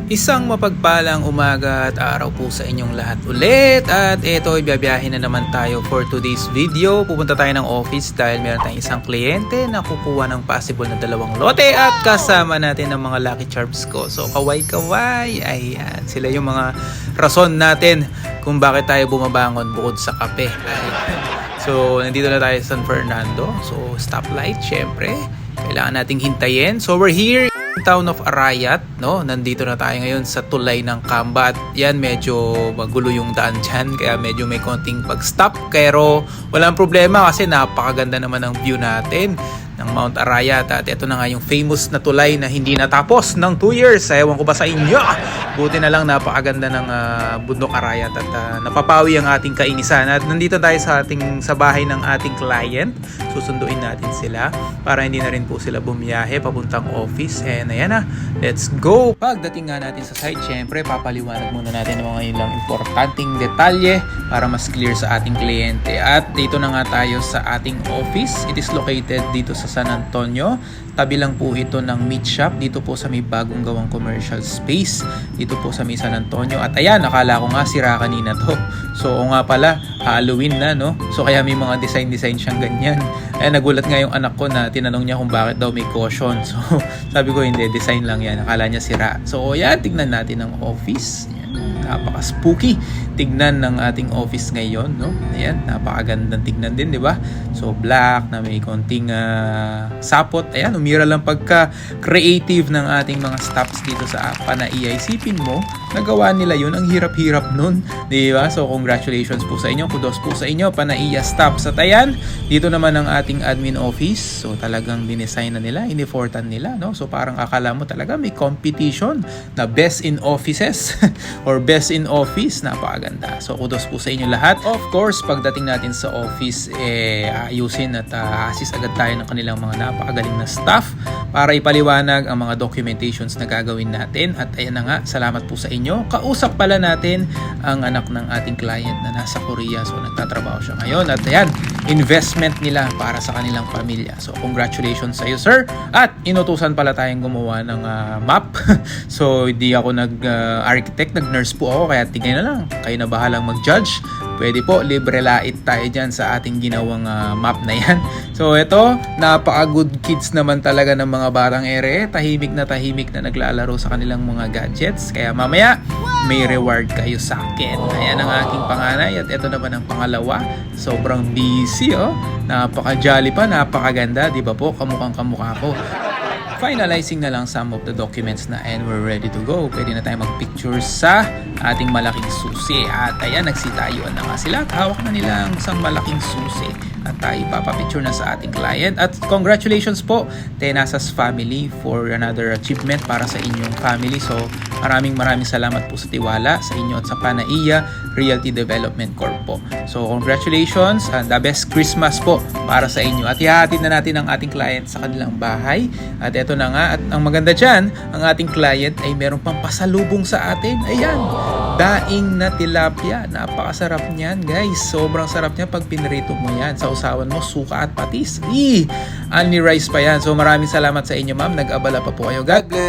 Isang mapagpalang umaga at araw po sa inyong lahat ulit. At ito, ibiyabiyahin na naman tayo for today's video. Pupunta tayo ng office dahil meron tayong isang kliyente na kukuha ng possible na 2 lote. At kasama natin ang mga lucky charms ko. So kaway-kaway, ayan. Sila yung mga rason natin kung bakit tayo bumabangon bukod sa kape. Ayan. So nandito na tayo sa San Fernando. So stoplight, syempre. Kailangan nating hintayin. So we're here town of Arayat, no? Nandito na tayo ngayon sa tulay ng Kamba. At yan, medyo magulo yung daan dyan, kaya medyo may konting pag-stop, pero walang problema kasi napakaganda naman ang view natin ng Mount Arayat. At ito na nga yung famous na tulay na hindi natapos ng 2 years. Ewan ko ba sa inyo? Buti na lang, napakaganda ng bundok Arayat at napapawi ang ating kainisan. At nandito tayo sa bahay ng ating client. Susunduin natin sila para hindi na rin po sila bumiyahe papuntang office. And ayan na, let's go! Pagdating nga natin sa site, syempre papaliwanag muna natin ang mga ilang importanteng detalye para mas clear sa ating kliyente. At dito na nga tayo sa ating office. It is located dito sa San Antonio. Tabi lang po ito ng meat shop. Dito po sa may bagong gawang commercial space. Dito po sa may San Antonio. At ayan, nakala ko nga sira kanina to. So nga pala, Halloween na, no? So kaya may mga design siyang ganyan. Ayan, nagulat nga yung anak ko na tinanong niya kung bakit daw may caution. So sabi ko, hindi, design lang yan. Akala niya sira. So yan, tignan natin ang office. Napaka-spooky tignan ng ating office ngayon, no? Ayan, napakagandang tignan din, di ba? So black na may konting sapot. Ayan, umira lang pagka-creative ng ating mga staffs dito sa Panaiya. Isipin mo, nagawa nila yun. Ang hirap-hirap nun, di ba? So congratulations po sa inyo, kudos po sa inyo, Panaiya staffs. At ayan, dito naman ang ating admin office. So talagang dinesign na nila, inifortan nila, no? So parang akala mo talaga may competition na best in offices or best in office. Napakaganda. So kudos po sa inyo lahat. Of course, pagdating natin sa office, ayusin at assist agad tayo ng kanilang mga napakagaling na staff para ipaliwanag ang mga documentations na gagawin natin. At ayan na nga, salamat po sa inyo. Kausap pala natin ang anak ng ating client na nasa Korea. So nagtatrabaho siya ngayon. At ayan, investment nila para sa kanilang pamilya. So congratulations sa iyo, sir. At inutusan pala tayong gumawa ng map. So hindi ako nag-architect, nag-nurse po ako. Kaya tingnan na lang, kayo na bahalang mag-judge. Pwede po, libre lait tayo dyan sa ating ginawang map na yan. So ito, napaka-good kids naman talaga ng mga batang ere. Tahimik na naglalaro sa kanilang mga gadgets. Kaya mamaya, may reward kayo sa akin. Ayan ang aking panganay at ito naman ang pangalawa. Sobrang busy, oh. Napaka-jolly pa, napakaganda. Di ba po? Kamukhang kamukha ko. Finalizing na lang some of the documents na and we're ready to go. Pwede na tayo mag-picture sa ating malaking susi. At ayan, nagsitayuan na nga sila. At hawak na nila ang isang malaking susi. At tayo papapicture na sa ating client. At congratulations po, Tenasas family, for another achievement para sa inyong family. So maraming salamat po sa tiwala sa inyo at sa Panaiya Realty Development Corp po. So congratulations and the best Christmas po para sa inyo. At ihahatid na natin ang ating client sa kanilang bahay. At eto na nga, at ang maganda dyan, ang ating client ay meron pang pasalubong sa atin. Ayan, daing na tilapia. Napakasarap niyan, guys. Sobrang sarap niya pag pinrito mo yan. Sa usawan mo, suka at patis. Only rice pa yan. So maraming salamat sa inyo, ma'am. Nag-abala pa po kayo. God bless.